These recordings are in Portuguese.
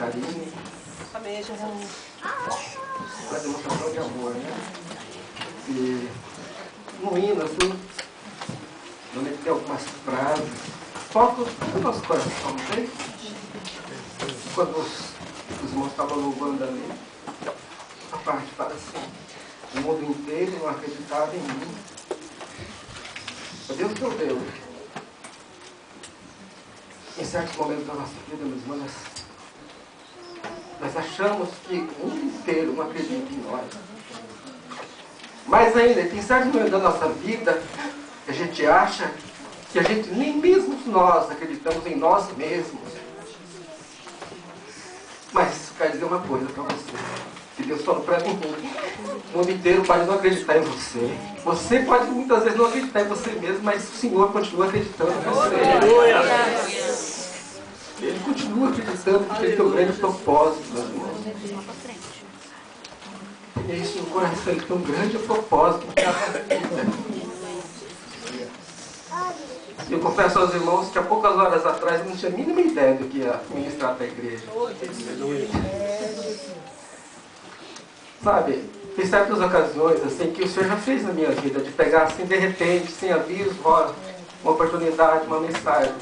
carinho. Amém, Jesus. Uma demonstração de amor, né? E no hino, assim, normalmente tem algumas frases. Toca o nosso coração, não tem? Quando os irmãos estavam louvando ali, a parte fala assim: o mundo inteiro não acreditava em mim. Deus teu Deus. Em certos momentos da nossa vida, meus irmãos, nós achamos que o mundo inteiro não acredita em nós. Mas ainda, tem certos momentos da nossa vida que a gente acha que a gente, nem mesmo nós, acreditamos em nós mesmos. Mas isso quer dizer uma coisa para você. Que Deus falou para mim: o mundo inteiro pode não acreditar em você. Você pode muitas vezes não acreditar em você mesmo, mas o Senhor continua acreditando em você. Ele continua acreditando que ele tem um grande propósito, meus irmãos. E é isso no coração, ele tem um grande propósito. Eu confesso aos irmãos que há poucas horas atrás eu não tinha a mínima ideia do que ia ministrar para a igreja. Sabe, tem certas ocasiões assim que o Senhor já fez na minha vida, de pegar assim de repente, sem aviso, uma oportunidade, uma mensagem.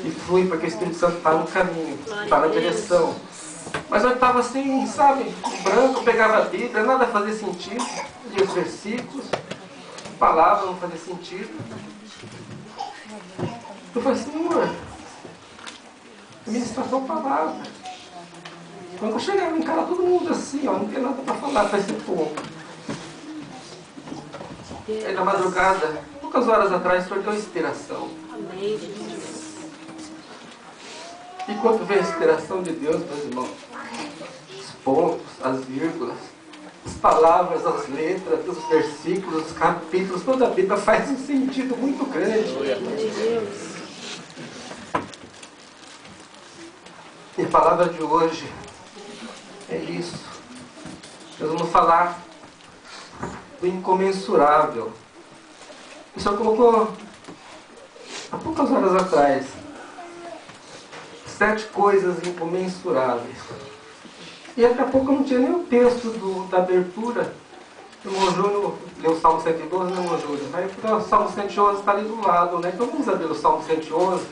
E flui, porque o Espírito Santo está no caminho, está na direção. Mas eu estava assim, sabe, branco, pegava a Bíblia, nada fazia sentido, lia os versículos, palavra não fazia sentido. Eu falei: Senhor, ministrar tua palavra. Quando eu chegava em casa, todo mundo assim, ó, não tem nada para falar para esse povo. Aí na madrugada, poucas horas atrás, o Senhor deu inspiração. Amém, Jesus. E quando vem a inspiração de Deus, meus irmãos, os pontos, as vírgulas, as palavras, as letras, os versículos, os capítulos, toda a Bíblia faz um sentido muito grande. E a palavra de hoje é isso. Nós vamos falar do incomensurável. O Senhor colocou há poucas horas atrás 7 coisas incomensuráveis. E daqui a pouco eu não tinha nem o texto da abertura. O irmão Júnior leu o Salmo 112, né, irmão Júnior? Aí o Salmo 111 está ali do lado, né? Então vamos abrir o Salmo 111.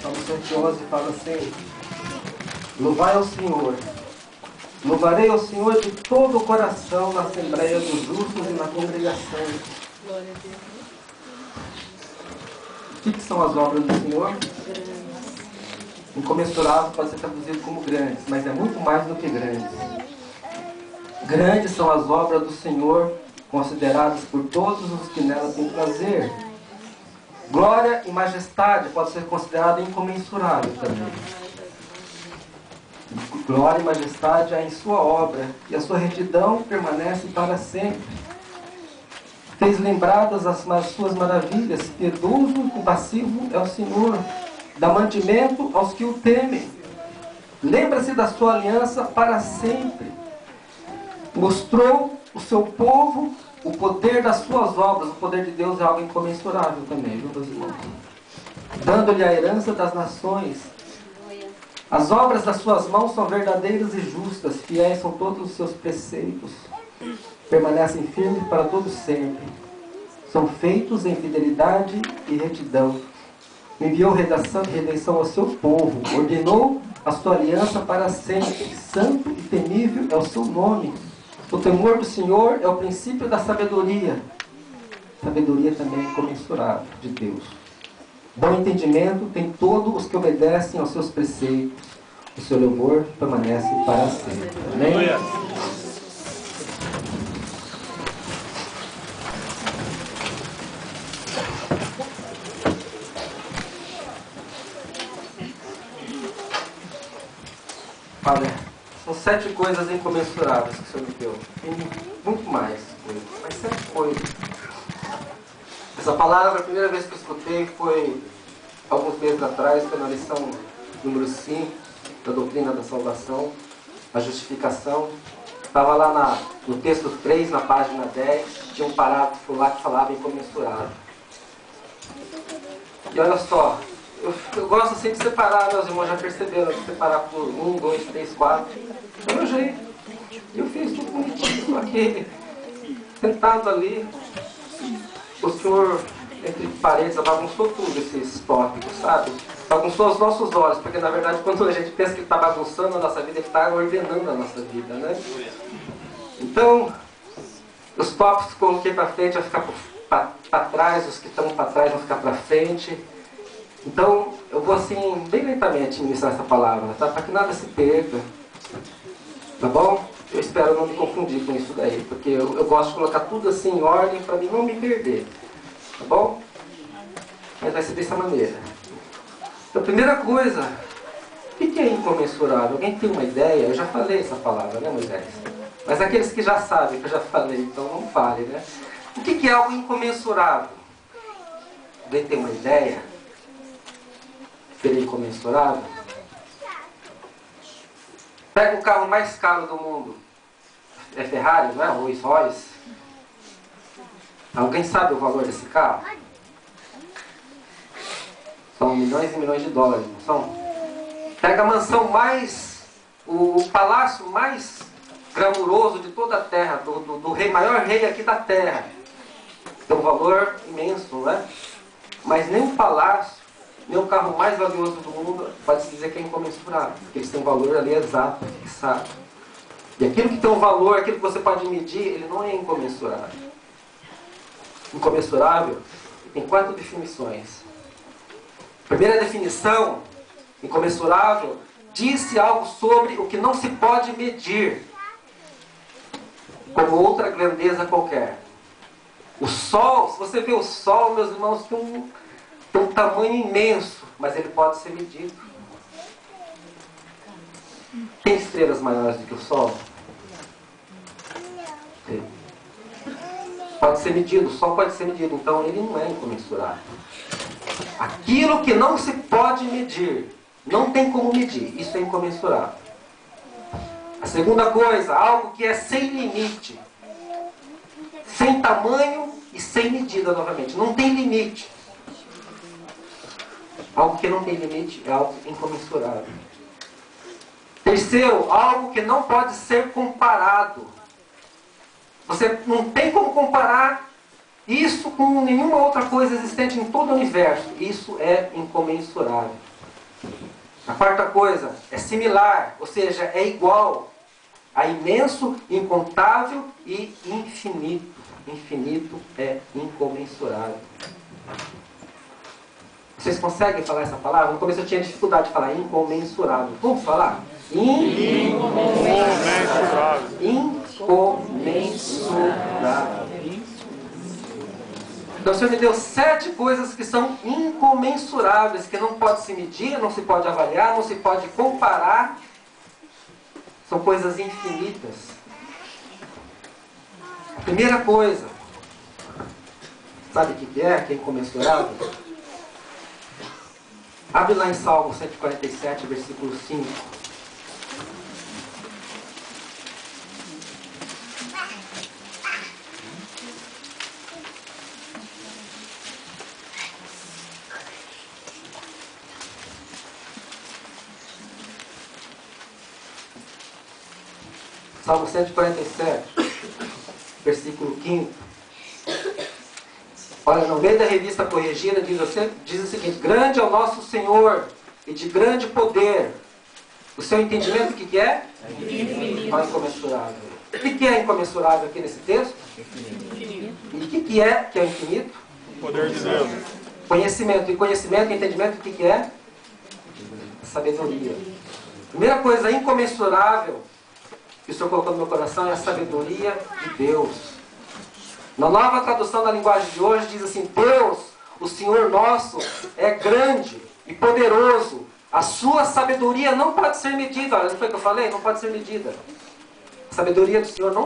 Salmo 111 fala assim: louvai ao Senhor, louvarei ao Senhor de todo o coração na assembleia dos justos e na congregação. Glória a Deus. O que são as obras do Senhor? Incomensurável pode ser traduzido como grandes, mas é muito mais do que grandes. Grandes são as obras do Senhor, consideradas por todos os que nela têm prazer. Glória e majestade pode ser considerada incomensurável também. Glória e majestade há em sua obra, e a sua retidão permanece para sempre. Fez lembradas as suas maravilhas, piedoso e compassivo é o Senhor, dá mantimento aos que o temem. Lembra-se da sua aliança para sempre. Mostrou o seu povo o poder das suas obras. O poder de Deus é algo incomensurável também, viu, meus irmãos? Dando-lhe a herança das nações. As obras das suas mãos são verdadeiras e justas, fiéis são todos os seus preceitos. Permanecem firmes para todo sempre. São feitos em fidelidade e retidão. Enviou redenção ao seu povo. Ordenou a sua aliança para sempre. Santo e temível é o seu nome. O temor do Senhor é o princípio da sabedoria. Sabedoria também é incomensurável de Deus. Bom entendimento tem todos os que obedecem aos seus preceitos. O seu louvor permanece para sempre. Amém? Olha, são 7 coisas incomensuráveis que o Senhor me deu. Tem muito mais coisas, mas 7 coisas. Essa palavra, a primeira vez que eu escutei foi alguns meses atrás, foi na lição número 5 da doutrina da salvação, a justificação. Estava lá no texto 3, na página 10, tinha um parágrafo lá que falava incomensurável. E olha só, eu gosto assim de separar, meus irmãos já perceberam, de separar por 1, 2, 3, 4. É o meu jeito. Eu fiz tudo bonitinho, só que sentado ali, o Senhor, entre parênteses, bagunçou tudo esses tópicos, sabe? Bagunçou os nossos olhos, porque na verdade quando a gente pensa que ele está bagunçando a nossa vida, ele está ordenando a nossa vida, né? Então, os tópicos que coloquei para frente vão ficar para trás, os que estão para trás vão ficar para frente. Então, eu vou assim, bem lentamente ministrar essa palavra, tá? Para que nada se perca. Tá bom? Eu espero não me confundir com isso daí, porque eu gosto de colocar tudo assim em ordem para mim não me perder. Tá bom? Mas vai ser dessa maneira. Então, primeira coisa, o que é incomensurável? Alguém tem uma ideia? Eu já falei essa palavra, né, Moisés? Mas aqueles que já sabem, que eu já falei, então não fale, né? O que é algo incomensurável? Alguém tem uma ideia? Seria incomensurável? Pega o carro mais caro do mundo. É Ferrari, não é? Rolls Royce. Alguém sabe o valor desse carro? São milhões e milhões de dólares, não são? Pega a mansão mais... o palácio mais glamuroso de toda a terra, do rei, maior rei aqui da terra. Tem um valor imenso, não é? Mas nem um palácio, nem o carro mais valioso do mundo pode-se dizer que é incomensurável, porque eles têm um valor ali exato, fixado. E aquilo que tem um valor, aquilo que você pode medir, ele não é incomensurável. Incomensurável tem 4 definições. Primeira definição, incomensurável, diz-se algo sobre o que não se pode medir, como outra grandeza qualquer. O sol, se você vê o sol, meus irmãos, tem um tamanho imenso, mas ele pode ser medido. Tem estrelas maiores do que o sol? Tem. Pode ser medido, o sol pode ser medido, então ele não é incomensurável. Aquilo que não se pode medir, não tem como medir, isso é incomensurável. A segunda coisa, algo que é sem limite, sem tamanho e sem medida novamente, não tem limite. Algo que não tem limite é algo incomensurável. Terceiro, algo que não pode ser comparado. Você não tem como comparar isso com nenhuma outra coisa existente em todo o universo. Isso é incomensurável. A quarta coisa, é similar, ou seja, é igual a imenso, incontável e infinito. Infinito é incomensurável. Vocês conseguem falar essa palavra? No começo eu tinha dificuldade de falar incomensurável. Vamos falar? Incomensurável. Incomensurável. Então o Senhor me deu 7 coisas que são incomensuráveis, que não pode se medir, não se pode avaliar, não se pode comparar. São coisas infinitas. A primeira coisa, sabe o que é? Que é incomensurável? Abre lá em Salmo 147, versículo 5. Salmo 147, versículo 5. Olha, no meio da revista corrigida diz o seguinte: grande é o nosso Senhor e de grande poder. O seu entendimento, o que é? Infinito. Incomensurável. O que é incomensurável aqui nesse texto? Infinito. E o que é infinito? O poder de Deus. Conhecimento. E conhecimento, entendimento, o que é? Sabedoria. Primeira coisa incomensurável que o Senhor colocou no meu coração é a sabedoria de Deus. Na nova tradução da linguagem de hoje diz assim: Deus, o Senhor nosso, é grande e poderoso. A sua sabedoria não pode ser medida. Olha, não foi o que eu falei? Não pode ser medida. A sabedoria do Senhor não